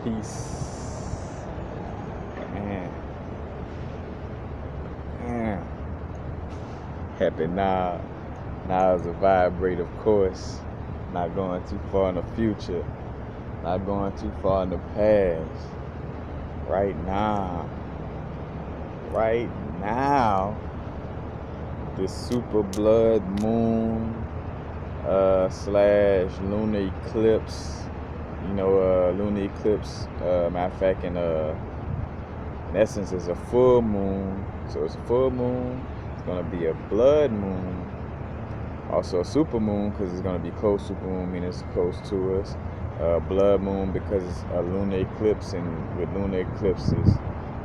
Peace. Man, man. Happy now. Now is a vibrate, of course. Not going too far in the future. Not going too far in the past. Right now. Right now. This super blood moon slash lunar eclipse. Lunar eclipse. Matter of fact, in essence, it's a full moon. So it's a full moon. It's gonna be a blood moon. Also a super moon because it's gonna be close. Super moon meaning it's close to us. Blood moon because it's a lunar eclipse, and with lunar eclipses,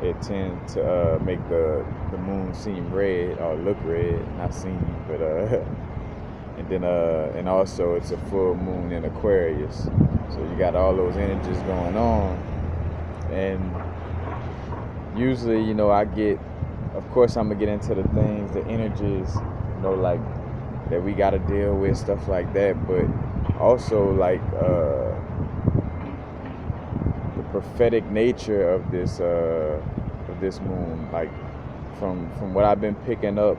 it tends to make the moon seem red or look red, not seem, but and then and also it's a full moon in Aquarius, so you got all those energies going on, and usually, I get, of course, I'm gonna get into the things, the energies, like that we gotta deal with, stuff like that, but also like the prophetic nature of this moon, like from what I've been picking up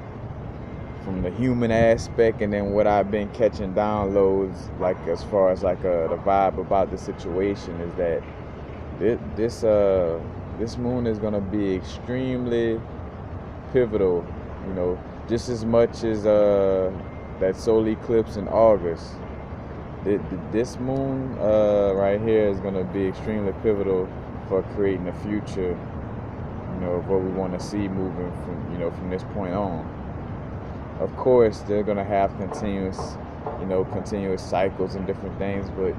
from the human aspect, and then what I've been catching downloads, like as far as like the vibe about the situation, is that this moon is gonna be extremely pivotal, just as much as that solar eclipse in August. This moon right here is gonna be extremely pivotal for creating a future, of what we want to see moving from this point on. Of course, they're gonna have continuous cycles and different things, but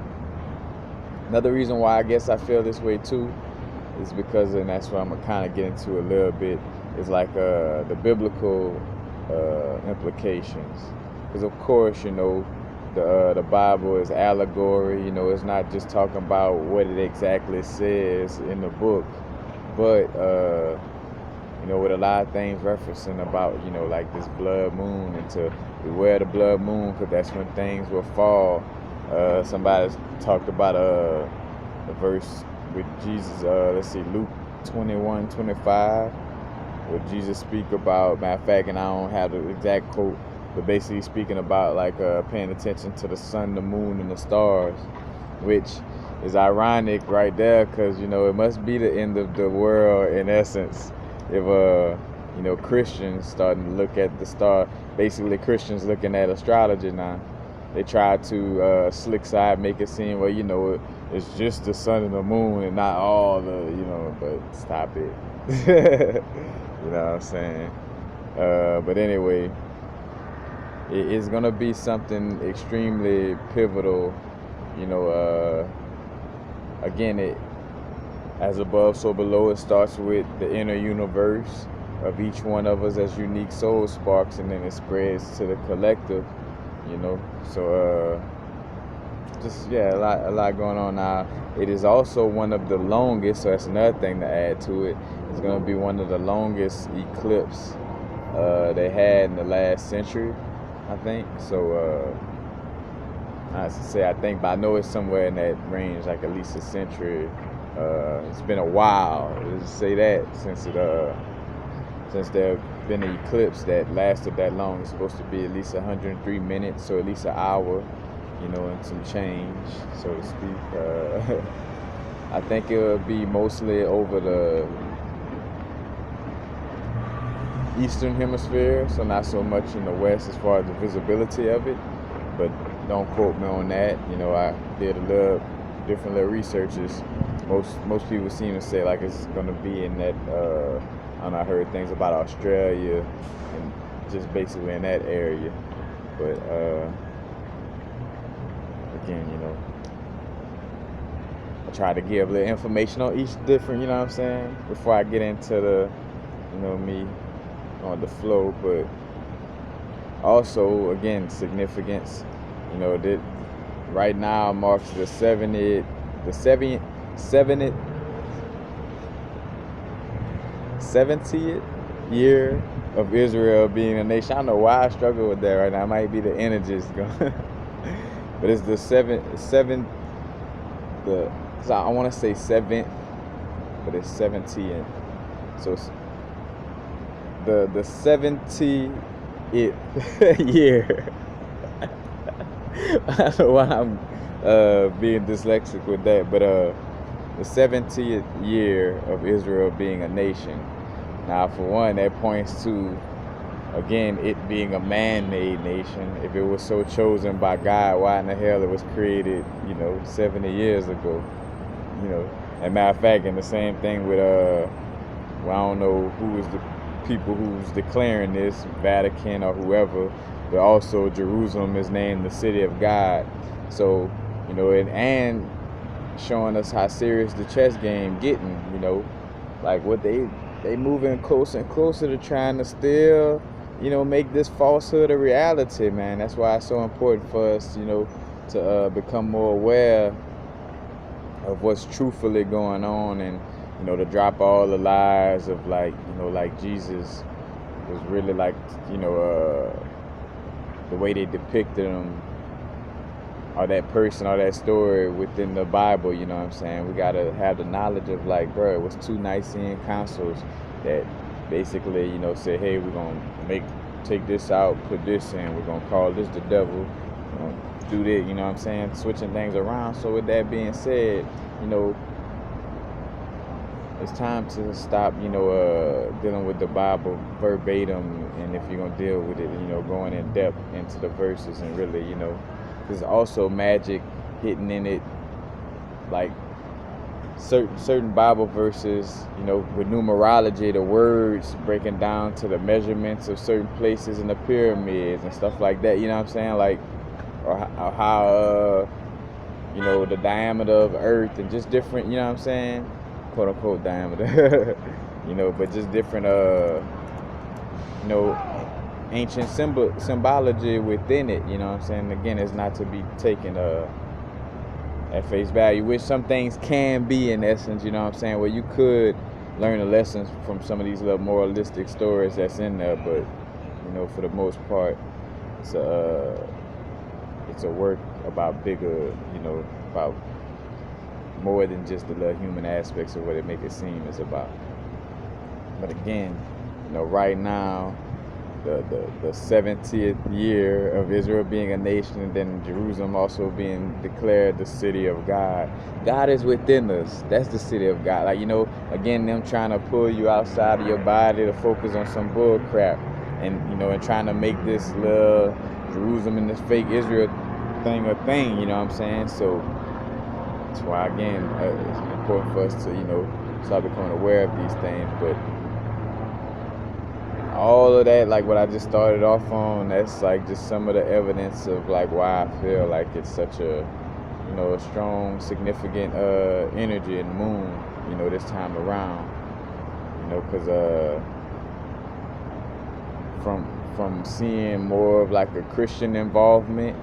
another reason why I guess I feel this way too is because, and that's what I'm gonna kind of get into a little bit, is like the biblical implications. Because of course, the Bible is allegory. It's not just talking about what it exactly says in the book, but with a lot of things referencing about, like this blood moon, and to beware the blood moon, because that's when things will fall. Somebody talked about a verse with Jesus, let's see, Luke 21:25, where Jesus speak about, matter of fact, and I don't have the exact quote, but basically speaking about like paying attention to the sun, the moon, and the stars, which is ironic right there, because it must be the end of the world in essence if Christians starting to look at the star. Basically, Christians looking at astrology now. They try to slick side make it seem, well, it's just the sun and the moon and not all but stop it. You know what I'm saying? But anyway, it's gonna be something extremely pivotal. Again, it, as above, so below. It starts with the inner universe of each one of us as unique soul sparks, and then it spreads to the collective. So just a lot going on now. It is also one of the longest, so that's another thing to add to it. It's going to be one of the longest eclipse they had in the last century, I think. So I say I think, but I know it's somewhere in that range, like at least a century. It's been a while, let's say that, since there been an eclipse that lasted that long. It's supposed to be at least 103 minutes, so at least an hour, and some change, so to speak. I think it will be mostly over the eastern hemisphere, so not so much in the west as far as the visibility of it, but don't quote me on that. I did a little different little researches. Most people seem to say like it's gonna be in that I heard things about Australia and just basically in that area, but again, I try to give a little information on each different, what I'm saying, before I get into the me on the flow. But also, again, significance, that right now marks the 70th year of Israel being a nation. I don't know why I struggle with that right now. It might be the energies going. But it's the So I want to say 7th, but it's 70th. So it's the 70th year. I don't know why I'm being dyslexic with that, but the 70th year of Israel being a nation. Now, for one, that points to, again, it being a man-made nation. If it was so chosen by God, why in the hell it was created, 70 years ago? And matter of fact, and the same thing with well, I don't know who is the people who's declaring this, Vatican or whoever, but also Jerusalem is named the city of God. So, and showing us how serious the chess game getting, like what they moving closer and closer to trying to still, make this falsehood a reality, man. That's why it's so important for us, to become more aware of what's truthfully going on, and to drop all the lies of like Jesus was really like the way they depicted him, or that person, or that story within the Bible. You know what I'm saying? We gotta have the knowledge of like, bro, it was 2 Nicene councils that basically said, hey, we're gonna take this out, put this in, we're gonna call this the devil, do this, you know what I'm saying, switching things around. So with that being said, it's time to stop, dealing with the Bible verbatim, and if you're gonna deal with it, going in depth into the verses, and really, there's also magic hidden in it, like certain Bible verses, with numerology, the words breaking down to the measurements of certain places in the pyramids and stuff like that. You know what I'm saying? Like, or how the diameter of Earth, and just different, you know what I'm saying, quote unquote diameter, but just different ancient symbology within it. You know what I'm saying? Again, it's not to be taken at face value, which some things can be in essence. You know what I'm saying? Where you could learn the lessons from some of these little moralistic stories that's in there, but for the most part, it's a work about bigger, about more than just the little human aspects of what it make it seem is about. But again, right now, the 70th year of Israel being a nation, and then Jerusalem also being declared the city of God. God is within us. That's the city of God. Like, again, them trying to pull you outside of your body to focus on some bull crap, and and trying to make this little Jerusalem and this fake Israel thing a thing. You know what I'm saying? So that's why, again, it's important for us to start becoming aware of these things. But all of that, like what I just started off on, that's like just some of the evidence of like why I feel like it's such a a strong, significant energy in the moon, this time around, because from seeing more of like a Christian involvement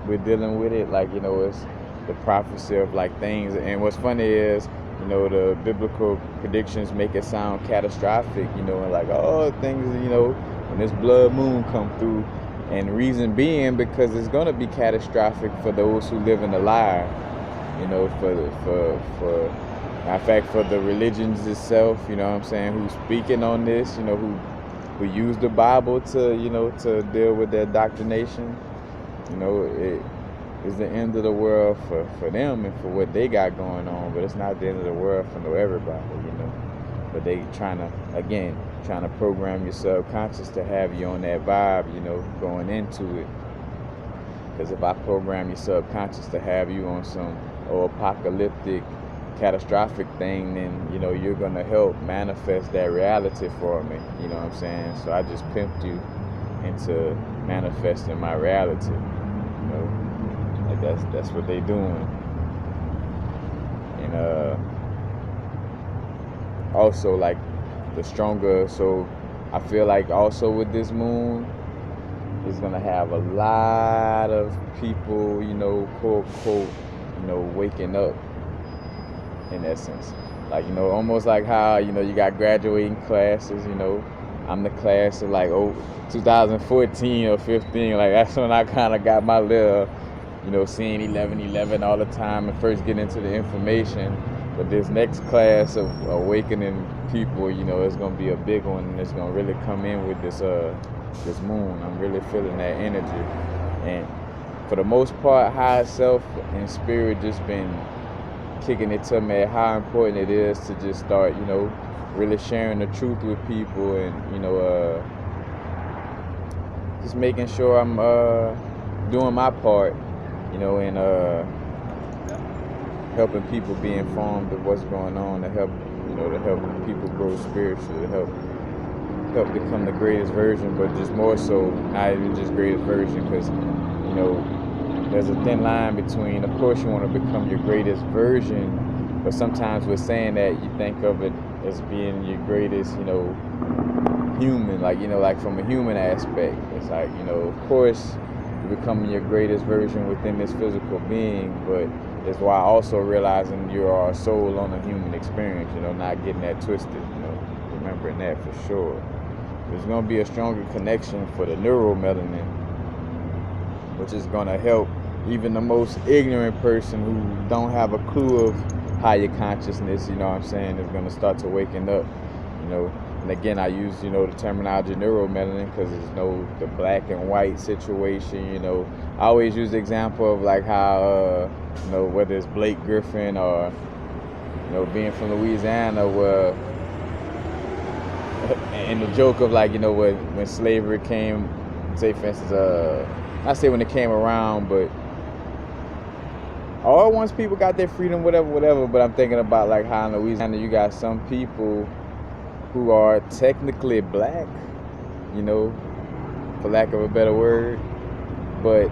with dealing with it, like it's the prophecy of like things. And what's funny is, the biblical predictions make it sound catastrophic, and like, oh, things, when this blood moon come through, and reason being because it's gonna be catastrophic for those who live in the lie, for matter of fact, for the religions itself, you know what I'm saying, who's speaking on this, who use the Bible to, to deal with their indoctrination. It is the end of the world for them and for what they got going on, but it's not the end of the world for everybody, But they trying to program your subconscious to have you on that vibe, going into it. Because if I program your subconscious to have you on some apocalyptic, catastrophic thing, then you're gonna help manifest that reality for me. You know what I'm saying? So I just pimped you into manifesting my reality. Like that's what they doing. And also like the stronger. So I feel like also with this moon, it's gonna have a lot of people, quote unquote, waking up, in essence. Like, almost like how, you got graduating classes, I'm the class of like 2014 or 15. Like, that's when I kind of got my little, seeing 11:11 all the time and first getting into the information. But this next class of awakening people, it's gonna be a big one, and it's gonna really come in with this moon. I'm really feeling that energy, and for the most part, higher self and spirit just been kicking it to me how important it is to just start, really sharing the truth with people, and just making sure I'm doing my part, in helping people be informed of what's going on, to help people grow spiritually, to help become the greatest version, but just more so, not even just greatest version, because there's a thin line between, of course, you want to become your greatest version, but sometimes with saying that, you think of it as being your greatest, human, like from a human aspect. It's like, of course, you're becoming your greatest version within this physical being, but it's why also realizing you are a soul on a human experience, not getting that twisted, remembering that for sure. There's going to be a stronger connection for the neuromelanin, which is going to help even the most ignorant person who don't have a clue of higher consciousness, is going to start to waken up, And again, I use, the terminology neuromelanin because it's the black and white situation, I always use the example of like how, whether it's Blake Griffin or, being from Louisiana, where, and the joke of like, when slavery came, say for instance, I say when it came around, but all once people got their freedom, whatever, but I'm thinking about like how in Louisiana you got some people who are technically black, for lack of a better word, but,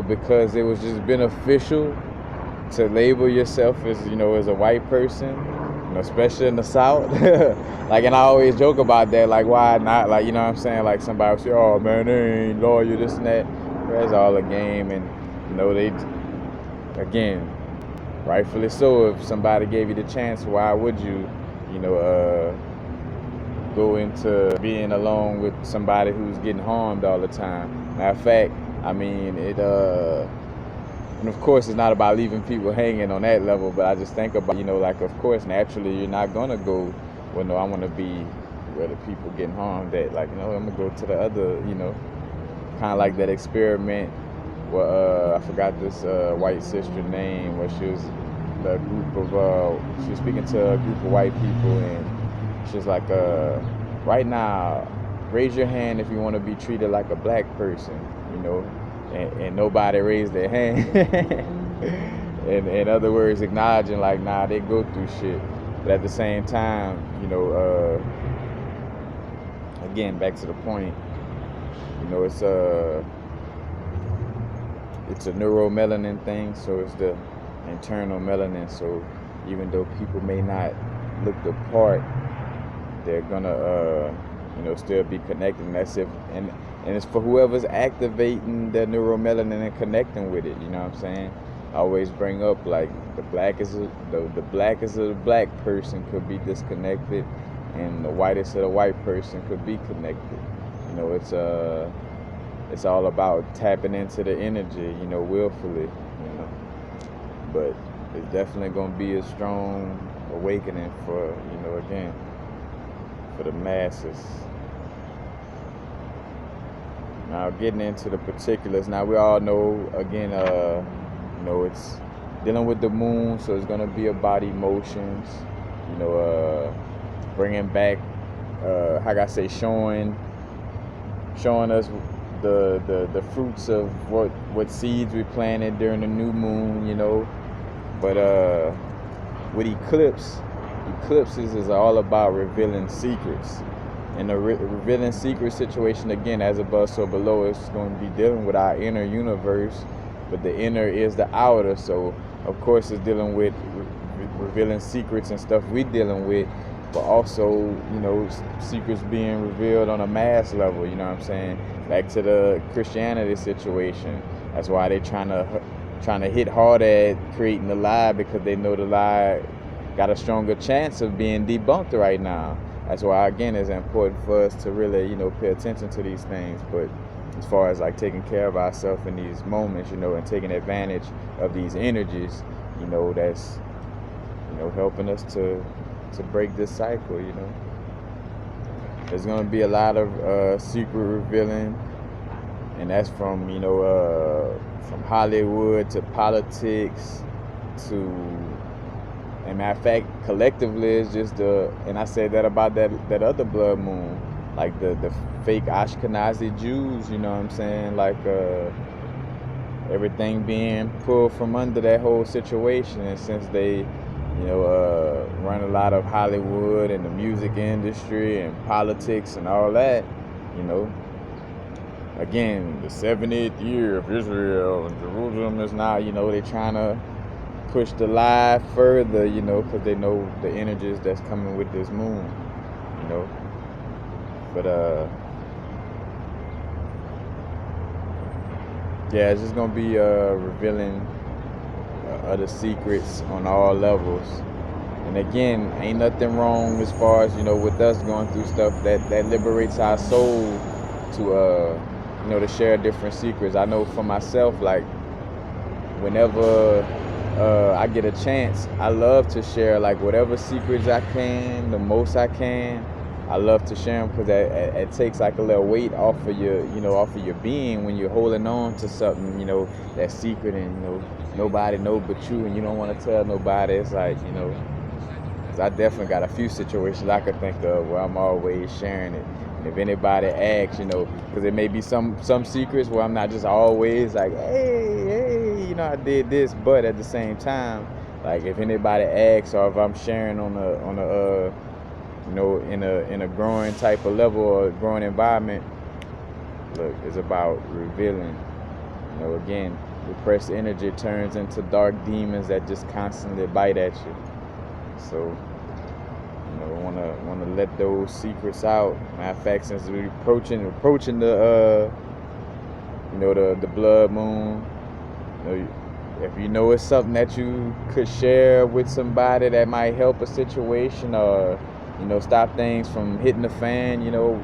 because it was just beneficial to label yourself as, as a white person, especially in the South. Like, and I always joke about that, like, why not? Like, what I'm saying? Like, somebody will say, oh, man, they ain't loyal, this and that. That's all a game, and, they, again, rightfully so, if somebody gave you the chance, why would you, go into being alone with somebody who's getting harmed all the time? Matter of fact, I mean, and of course it's not about leaving people hanging on that level, but I just think about, like, of course, naturally, you're not gonna go, well, no, I wanna be where the people getting harmed at, like, I'm gonna go to the other, kind of like that experiment where, I forgot this white sister name, where she was a group of, she was speaking to a group of white people, and she's like, right now, raise your hand if you want to be treated like a black person, and nobody raised their hand. And in other words, acknowledging like, nah, they go through shit. But at the same time, again, back to the point, it's a neuromelanin thing, so it's the internal melanin. So even though people may not look the part, they're gonna still be connected, and that's and it's for whoever's activating the neuromelanin and connecting with it, what I'm saying? I always bring up like the blackest of the black person could be disconnected, and the whitest of the white person could be connected. It's all about tapping into the energy, willfully, but it's definitely gonna be a strong awakening for, again, for the masses. Now, getting into the particulars, now we all know, again, it's dealing with the moon, so it's gonna be about emotions, bringing back, how can I say, showing us the fruits of what seeds we planted during the new moon, but with eclipses is all about revealing secrets. And the revealing secret situation, again, as above so below, is going to be dealing with our inner universe, but the inner is the outer. So of course it's dealing with revealing secrets and stuff we dealing with, but also, secrets being revealed on a mass level, what I'm saying? Back to the Christianity situation. That's why they're trying to hit hard at creating the lie, because they know the lie got a stronger chance of being debunked right now. That's why, again, it's important for us to really, pay attention to these things. But as far as like taking care of ourselves in these moments, you know, and taking advantage of these energies, you know, that's, you know, helping us to break this cycle, you know. There's gonna be a lot of secret revealing, and that's from, you know, from Hollywood to politics to, and matter of fact, collectively is just and I said that about that other blood moon, like the fake Ashkenazi Jews, you know what I'm saying, like everything being pulled from under that whole situation, and since they, you know, run a lot of Hollywood and the music industry and politics and all that, you know. Again, the 70th year of Israel and Jerusalem is now, you know, they're trying to push the lie further, you know, because they know the energies that's coming with this moon, you know. But yeah, it's just gonna be revealing other secrets on all levels. And again, ain't nothing wrong as far as, you know, with us going through stuff that liberates our soul to you know, to share different secrets. I know for myself, like whenever I get a chance, I love to share like whatever secrets I can, the most I can. I love to share them because it takes like a little weight off of your, you know, off of your being when you're holding on to something, you know, that's secret, and, you know, nobody know but you, and you don't want to tell nobody. It's like, you know, 'cause I definitely got a few situations I could think of where I'm always sharing it. And if anybody asks, you know, because there may be some secrets where I'm not just always like, hey, you know, I did this, but at the same time, like if anybody asks, or if I'm sharing on a you know, in a growing type of level or growing environment, look, it's about revealing. You know, again, repressed energy turns into dark demons that just constantly bite at you. So, you know, wanna let those secrets out. Matter of fact, since we're approaching the you know, the blood moon, you know, if you know it's something that you could share with somebody that might help a situation, or, you know, stop things from hitting the fan, you know,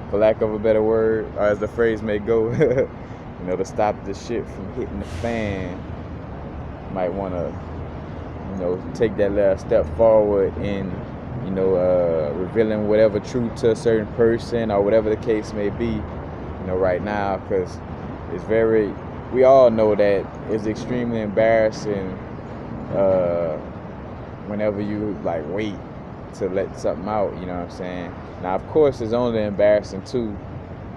for lack of a better word, or as the phrase may go, you know, to stop the shit from hitting the fan, you might want to, you know, take that little step forward in, you know, revealing whatever truth to a certain person or whatever the case may be, you know, right now, because it's very, we all know that it's extremely embarrassing whenever you like wait to let something out, you know what I'm saying? Now, of course, it's only embarrassing too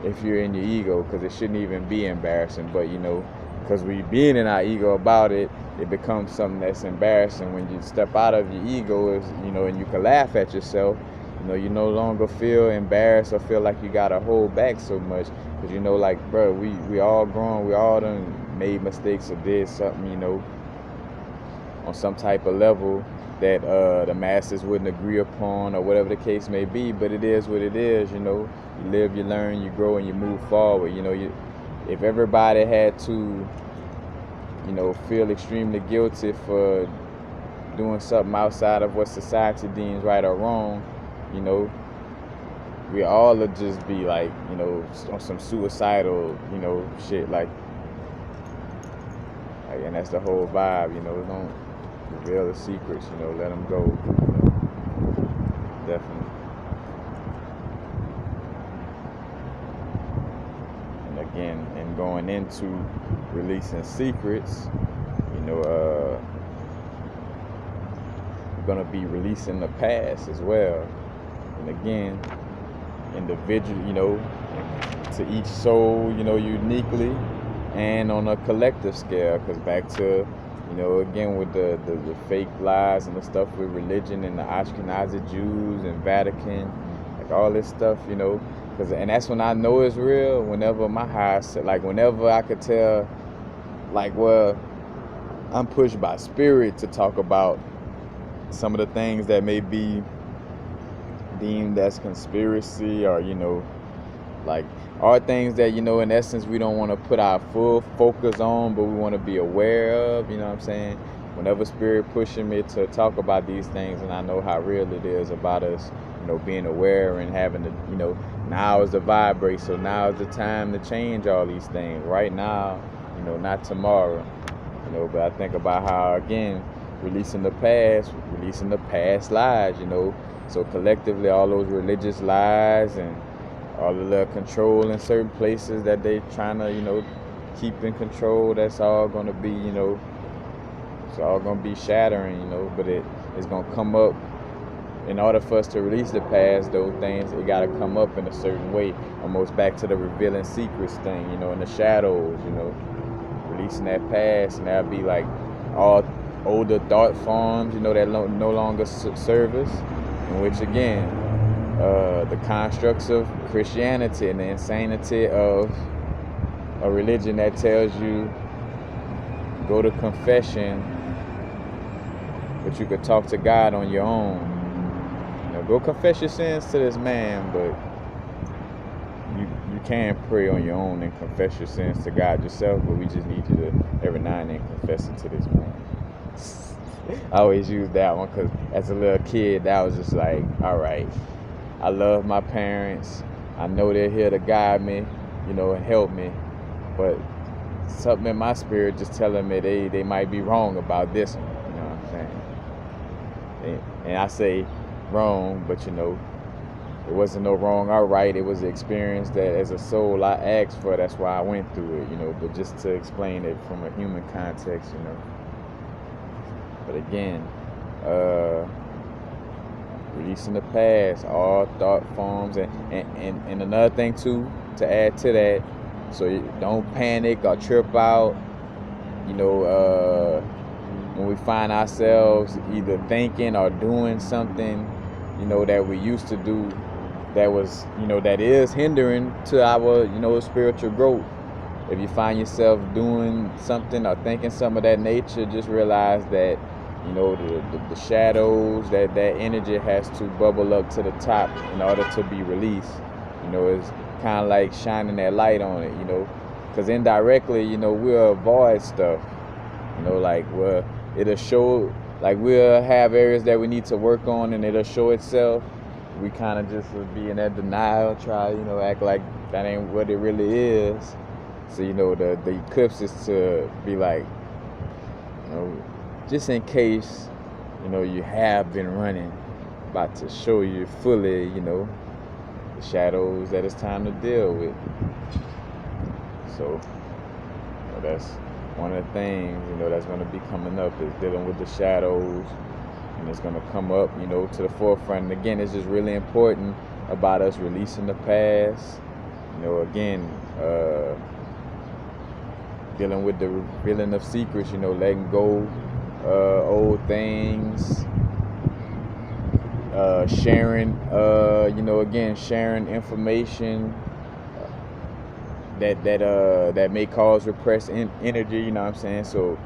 if you're in your ego, because it shouldn't even be embarrassing, but, you know, because we being in our ego about it, it becomes something that's embarrassing. When you step out of your ego, is, you know, and you can laugh at yourself, you know, you no longer feel embarrassed or feel like you gotta hold back so much, because, you know, like, bro, we all grown, we all done made mistakes or did something, you know, on some type of level that the masses wouldn't agree upon, or whatever the case may be. But it is what it is, you know. You live, you learn, you grow, and you move forward. You know, if everybody had to, you know, feel extremely guilty for doing something outside of what society deems right or wrong, you know, we all would just be like, you know, on some suicidal, you know, shit, like, and that's the whole vibe, you know. Don't reveal the secrets, you know, let them go, you know, definitely. And again, and going into releasing secrets, you know, we're gonna be releasing the past as well. And again, individual, you know, to each soul, you know, uniquely, and on a collective scale, because back to, you know, again, with the fake lies and the stuff with religion and the Ashkenazi Jews and Vatican, like all this stuff, you know, and that's when I know it's real, whenever my higher self, like whenever I could tell, like, well, I'm pushed by spirit to talk about some of the things that may be deemed as conspiracy, or, you know, like, are things that, you know, in essence, we don't want to put our full focus on, but we want to be aware of, you know what I'm saying? Whenever spirit pushing me to talk about these things, and I know how real it is about us, you know, being aware and having the, you know, Now is the vibrate. So now is the time to change all these things. Right now, not tomorrow. But I think about how, again, releasing the past lies. So collectively, all those religious lies and all the control in certain places that they trying to, keep in control. That's all gonna be, it's all gonna be shattering, but it's gonna come up. In order for us to release the past, those things, it gotta come up in a certain way, almost back to the revealing secrets thing, in the shadows, releasing that past, and that'll be like all older thought forms, that no longer serve us, in which, again, the constructs of Christianity and the insanity of a religion that tells you go to confession, but you could talk to God on your own. Go confess your sins to this man, but you can pray on your own and confess your sins to God yourself, but we just need you to every now and then confess it to this man. I always use that one because as a little kid, that was just like, all right, I love my parents. I know they're here to guide me, and help me, but something in my spirit just telling me they might be wrong about this one, you know what I'm saying? And I say wrong, but it wasn't no wrong or right. It was an experience that as a soul I asked for. That's why I went through it, but just to explain it from a human context, But again, releasing the past, all thought forms, and another thing too, to add to that, so you don't panic or trip out, when we find ourselves either thinking or doing something, that we used to do that was, that is hindering to our, spiritual growth. If you find yourself doing something or thinking something of that nature, just realize that, the shadows, that energy has to bubble up to the top in order to be released. It's kind of like shining that light on it, because indirectly, we'll avoid stuff, it'll show, we'll have areas that we need to work on and it'll show itself. We kind of just would be in that denial, try, act like that ain't what it really is. So, the eclipse is to be like, just in case, you have been running, about to show you fully, the shadows that it's time to deal with. So, that's one of the things, that's going to be coming up, is dealing with the shadows, and it's going to come up, to the forefront. And again, it's just really important about us releasing the past, again, dealing with the revealing of secrets, letting go old things, sharing, again, sharing information that may cause repressed energy, you know what I'm saying? So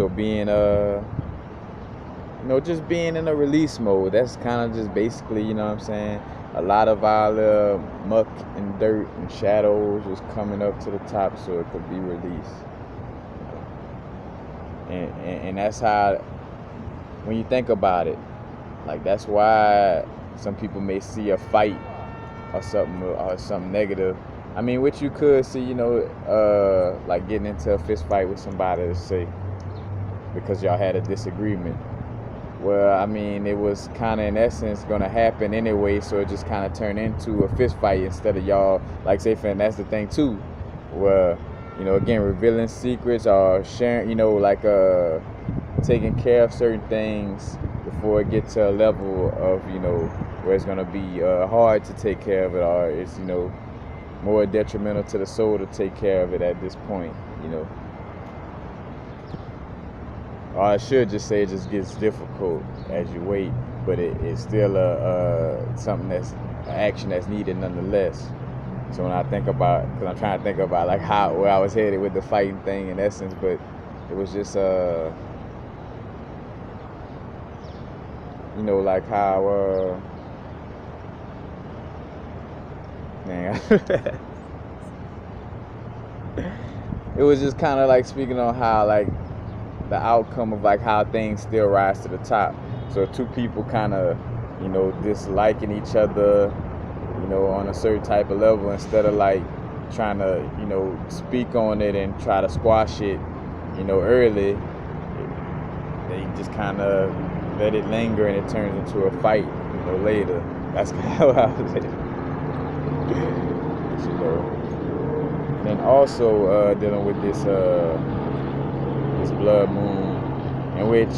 being just being in a release mode. That's kind of just basically, you know what I'm saying, a lot of our muck and dirt and shadows was coming up to the top so it could be released. And that's how, when you think about it, that's why some people may see a fight or something negative. I mean, which you could see, like getting into a fist fight with somebody, to say, because y'all had a disagreement. Well, I mean, it was kind of in essence going to happen anyway, so it just kind of turned into a fist fight instead of y'all, say, and that's the thing too, where, again, revealing secrets or sharing, taking care of certain things before it gets to a level of, where it's going to be hard to take care of it, or it's, more detrimental to the soul to take care of it at this point, Or I should just say it just gets difficult as you wait, but it's still something that's an action that's needed nonetheless. So when I think about, because I'm trying to think about where I was headed with the fighting thing in essence, but it was just how it was just kind of speaking on how the outcome of how things still rise to the top. So two people kind of, disliking each other, you know, on a certain type of level, instead of like trying to, you know, speak on it and try to squash it, you know, early. They just kind of let it linger and it turns into a fight, you know, later. That's kind of how I was saying. You know. And then also dealing with this this blood moon, in which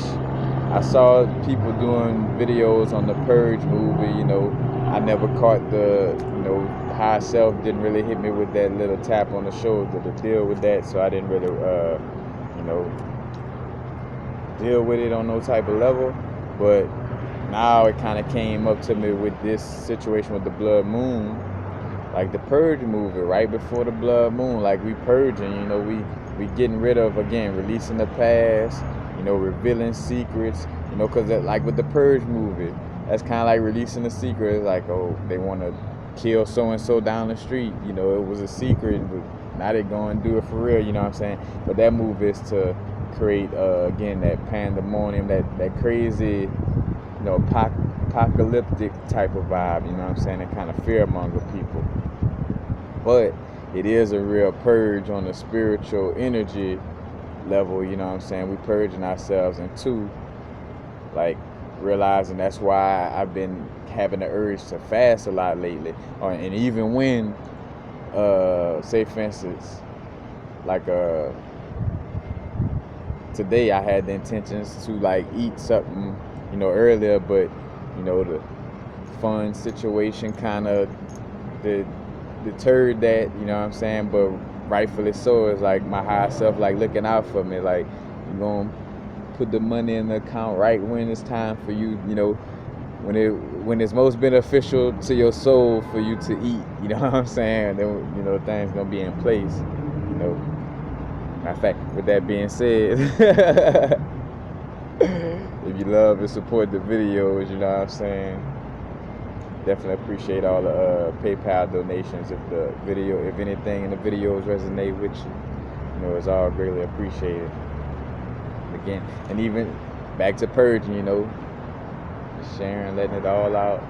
I saw people doing videos on the Purge movie. You know, I never caught the, you know, high self didn't really hit me with that little tap on the shoulder to deal with that, so I didn't really, you know, deal with it on no type of level. But now it kind of came up to me with this situation with the blood moon, like the Purge movie, right before the blood moon, like we purging, you know, we getting rid of, again, releasing the past, you know, revealing secrets, you know, because like with the Purge movie, that's kind of like releasing a secret. It's like, oh, they want to kill so-and-so down the street, you know, it was a secret, but now they're going to do it for real, you know what I'm saying? But that movie is to create, again, that pandemonium, that crazy, you know, apocalyptic type of vibe, you know what I'm saying, and kind of fearmonger people. But it is a real purge on the spiritual energy level, you know what I'm saying? We purging ourselves, and two, like realizing that's why I've been having the urge to fast a lot lately. And even when, say for instance, like today I had the intentions to like eat something, you know, earlier, but you know, the fun situation kind of deterred that, you know what I'm saying? But rightfully so. It's like my higher self like looking out for me, like, you're gonna put the money in the account right when it's time for you, you know, when it's most beneficial to your soul for you to eat, you know what I'm saying? Then, you know, things gonna be in place, you know. Matter of fact, with that being said, if you love and support the videos, you know what I'm saying, definitely appreciate all the PayPal donations. If anything in the videos resonate with you, you know, it's all greatly appreciated. Again, and even back to purging, you know, sharing, letting it all out.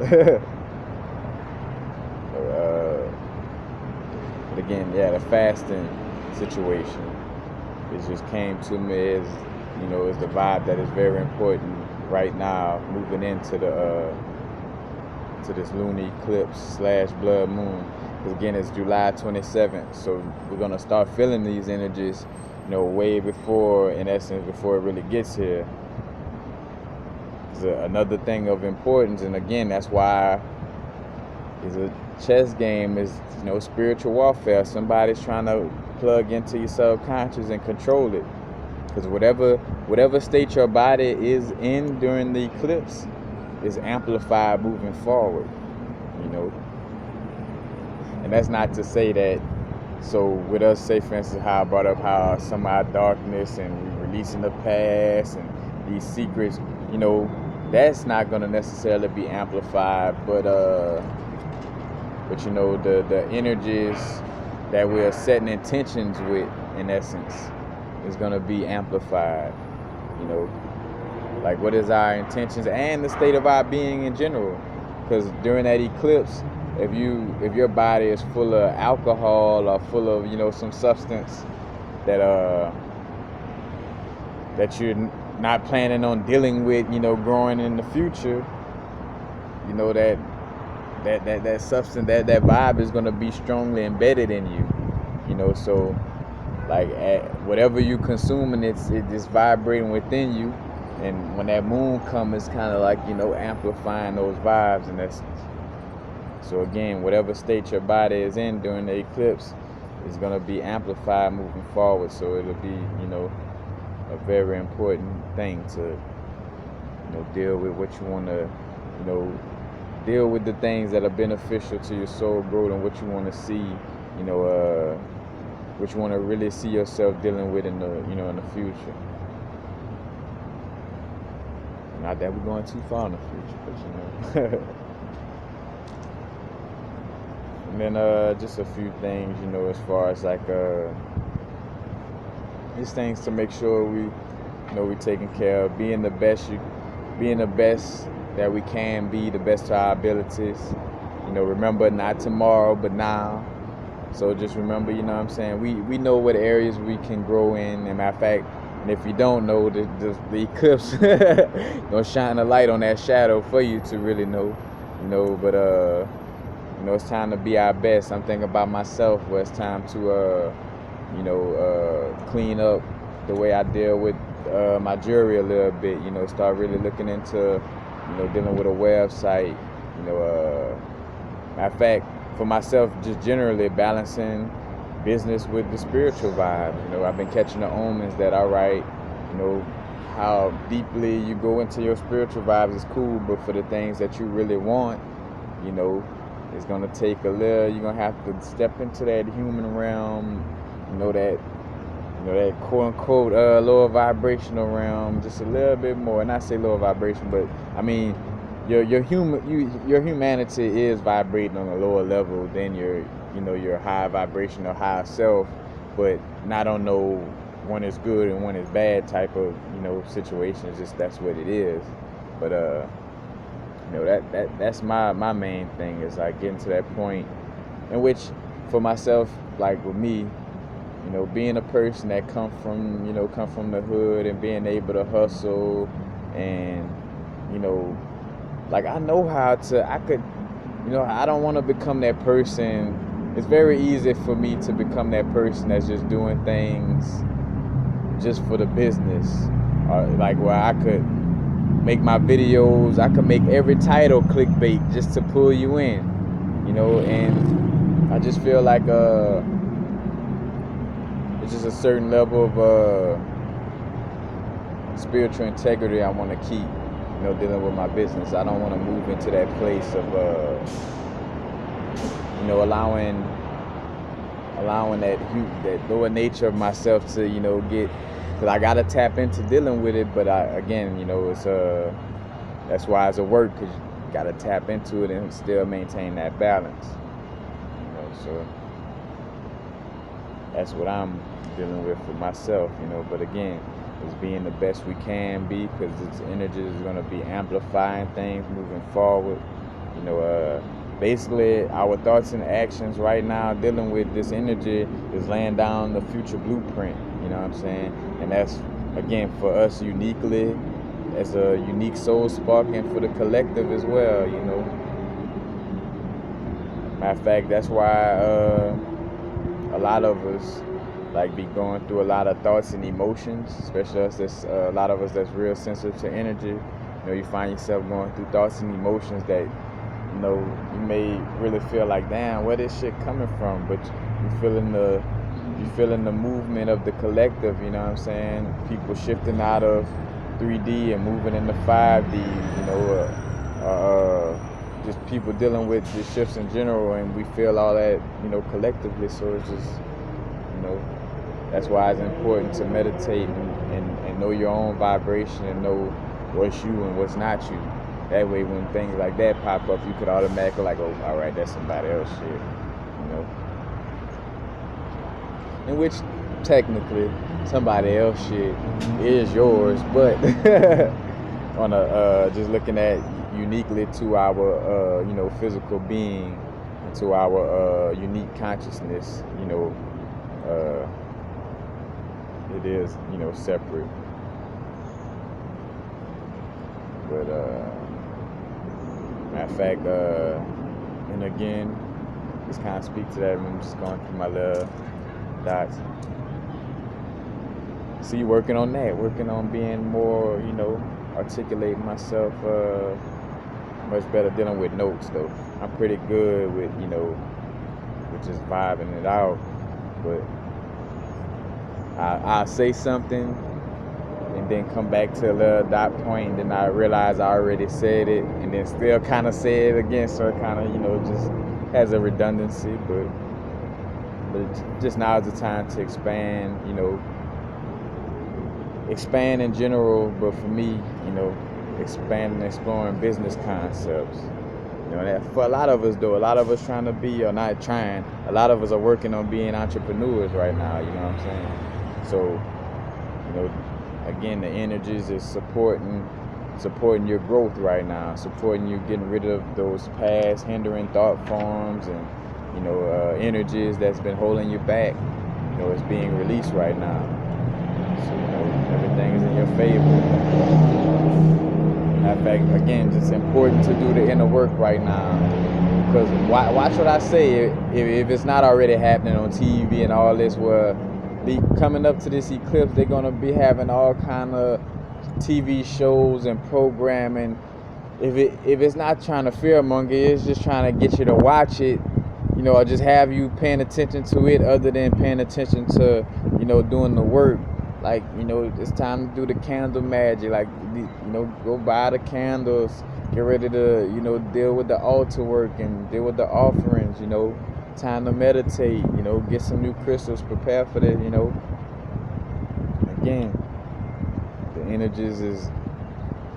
But again, yeah, the fasting situation, it just came to me as, you know, as the vibe that is very important right now, moving into the to this lunar eclipse / blood moon. Because again, it's July 27th, so we're gonna start feeling these energies, you know, way before, in essence, before it really gets here. It's another thing of importance, and again, that's why it's a chess game, is, you know, spiritual warfare. Somebody's trying to plug into your subconscious and control it, because whatever state your body is in during the eclipse is amplified moving forward, you know. And that's not to say that, so with us, say for instance, how I brought up how some of our darkness and we releasing the past and these secrets, you know, that's not going to necessarily be amplified, but you know, the energies that we're setting intentions with, in essence, is going to be amplified, you know. Like, what is our intentions and the state of our being in general? Because during that eclipse, if your body is full of alcohol or full of, you know, some substance that you're not planning on dealing with, you know, growing in the future, you know, that substance, that vibe is going to be strongly embedded in you, you know. So like, whatever you consuming, it's vibrating within you. And when that moon comes, it's kind of like, you know, amplifying those vibes in essence. So again, whatever state your body is in during the eclipse is going to be amplified moving forward. So it'll be, you know, a very important thing to, you know, deal with what you want to, you know, deal with the things that are beneficial to your soul growth and what you want to see, you know, what you want to really see yourself dealing with in the, you know, in the future. Not that we're going too far in the future, but you know. And then just a few things, you know, as far as like these things to make sure we, you know, we're taking care of, being the best that we can be, the best to our abilities, you remember not tomorrow, but now. So just remember, what I'm saying, we know what areas we can grow in. And matter of fact, and if you don't know, the eclipse gonna shine a light on that shadow for you to really know, but it's time to be our best. I'm thinking about myself, where it's time to clean up the way I deal with my jewelry a little bit. Start really looking into dealing with a website. Matter of fact, for myself, just generally balancing business with the spiritual vibe. I've been catching the omens that, all right, how deeply you go into your spiritual vibes is cool, but for the things that you really want, it's gonna take a little. You're gonna have to step into that human realm, that quote unquote lower vibrational realm just a little bit more. And I say lower vibration, but I mean your humanity is vibrating on a lower level than your high vibrational high self, but not on no one is good and one is bad type of situation. It's just that's what it is. But that's my main thing, is like getting to that point in which, for myself, like with me, being a person that come from the hood and being able to hustle, and like I know how to, I don't want to become that person. It's very easy for me to become that person that's just doing things just for the business, like where I could make my videos, I could make every title clickbait just to pull you in, and I just feel like it's just a certain level of spiritual integrity I want to keep, dealing with my business. I don't want to move into that place of allowing that lower nature of myself to get, because I gotta tap into dealing with it. But it's that's why it's a work, because you gotta tap into it and still maintain that balance. So that's what I'm dealing with for myself. But again, it's being the best we can be, because its energy is going to be amplifying things moving forward. Basically our thoughts and actions right now dealing with this energy is laying down the future blueprint. You know what I'm saying? And that's, again, for us uniquely, as a unique soul spark, and for the collective as well. Matter of fact, that's why a lot of us like be going through a lot of thoughts and emotions, especially us that's a lot of us that's real sensitive to energy. You find yourself going through thoughts and emotions that you may really feel like, damn, where this shit coming from? But you feeling the movement of the collective. You know what I'm saying? People shifting out of 3D and moving into 5D. Just people dealing with the shifts in general, and we feel all that collectively. So it's just that's why it's important to meditate and know your own vibration, and know what's you and what's not you. That way, when things like that pop up, you could automatically like, oh, all right, that's somebody else shit, In which, technically, somebody else shit is yours, but on a just looking at uniquely to our physical being, and to our unique consciousness, it is separate. But matter of fact, and again, just kind of speak to that. I'm just going through my little dots. See, working on that, working on being more, articulating myself much better, dealing with notes though. I'm pretty good with with just vibing it out, but I'll say something and then come back to a little dot point, and then I realize I already said it, and then still kind of say it again, so it kind of just has a redundancy. But just now is the time to expand, expand in general, but for me, expanding and exploring business concepts. That for a lot of us though, a lot of us trying to be, or not trying, a lot of us are working on being entrepreneurs right now, you know what I'm saying? So, again, the energies is supporting supporting your growth right now, supporting you getting rid of those past hindering thought forms and energies that's been holding you back. It's being released right now. So everything is in your favor. In fact, again, it's important to do the inner work right now. Because watch what I say. If it's not already happening on TV and all this, where coming up to this eclipse, they're gonna be having all kind of TV shows and programming. If it's not trying to fearmonger, it's just trying to get you to watch it, or just have you paying attention to it, other than paying attention to, doing the work. Like, it's time to do the candle magic. Like, go buy the candles, get ready to, deal with the altar work and deal with the offerings. Time to meditate. Get some new crystals, prepare for that. Again, the energies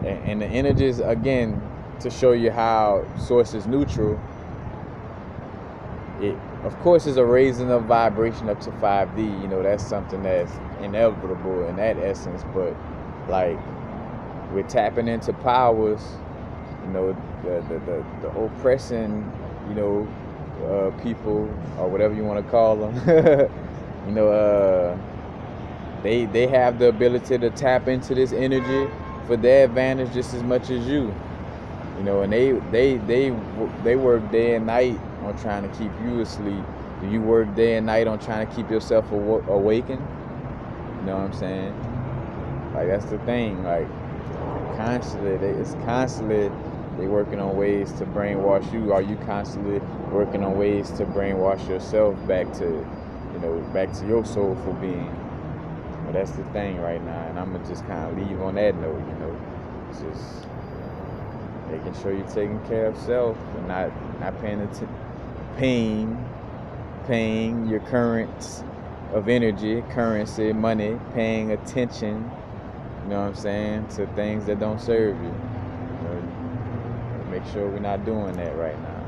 and the energies, again, to show you how source is neutral. It, of course, is a raising of vibration up to 5D. That's something that's inevitable in that essence. But like, we're tapping into powers, the oppressing, people, or whatever you want to call them. They have the ability to tap into this energy for their advantage just as much as you. And they work day and night on trying to keep you asleep. Do you work day and night on trying to keep yourself awakened? You know what I'm saying? Like, that's the thing. Like, constantly they working on ways to brainwash you. Are you constantly working on ways to brainwash yourself back to your soulful being? Well, that's the thing right now, and I'm gonna just kind of leave on that note. It's just making sure you're taking care of self and not paying your currents of energy, currency, money, paying attention, to things that don't serve you. Make sure we're not doing that right now.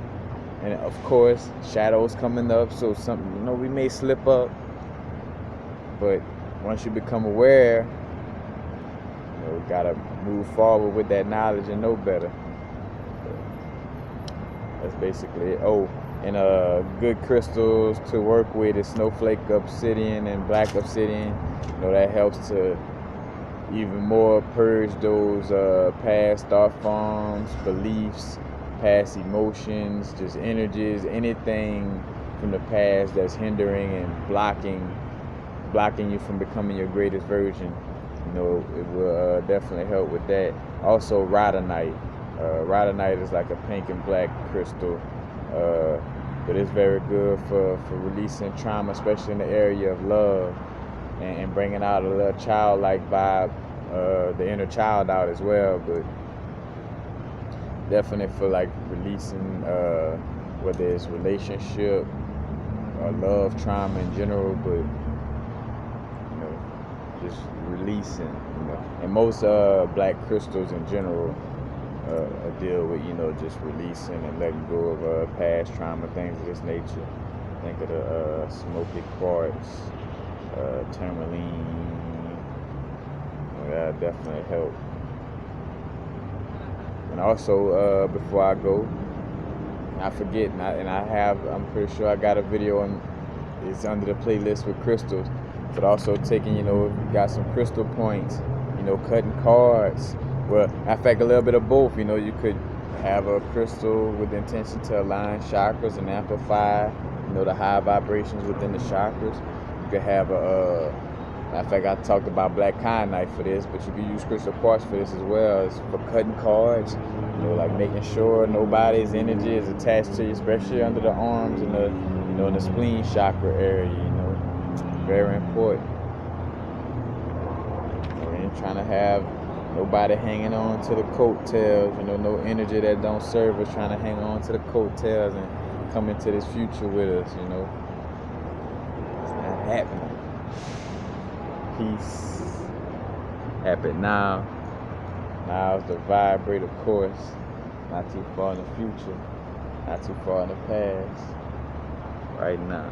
And of course, shadows coming up, so we may slip up, but once you become aware, we gotta move forward with that knowledge and know better. That's basically it. Oh, and good crystals to work with is snowflake obsidian and black obsidian. That helps to even more purge those past thought forms, beliefs, past emotions, just energies, anything from the past that's hindering and blocking you from becoming your greatest version. It will definitely help with that. Also, rhodonite. Rhodonite is like a pink and black crystal, but it's very good for releasing trauma, especially in the area of love, and bringing out a little childlike vibe, the inner child out as well. But definitely for like releasing, whether it's relationship or love trauma in general, but just releasing. And most black crystals in general deal with just releasing and letting go of past trauma, things of this nature. Think of the smoky quartz, tourmaline. That definitely help. And also, before I go, I forget, I'm pretty sure I got a video on. It's under the playlist with crystals, but also taking, if you got some crystal points, cutting cards. Well, in fact, a little bit of both. You could have a crystal with the intention to align chakras and amplify, the high vibrations within the chakras. You could have in fact, I talked about black kyanite for this, but you could use crystal quartz for this as well. It's for cutting cards, like making sure nobody's energy is attached to you, especially under the arms and the, the spleen chakra area. Very important. We ain't trying to have nobody hanging on to the coattails, no energy that don't serve us trying to hang on to the coattails and come into this future with us, It's not happening. Peace. Happen now. Now is the vibrate, of course. Not too far in the future. Not too far in the past. Right now.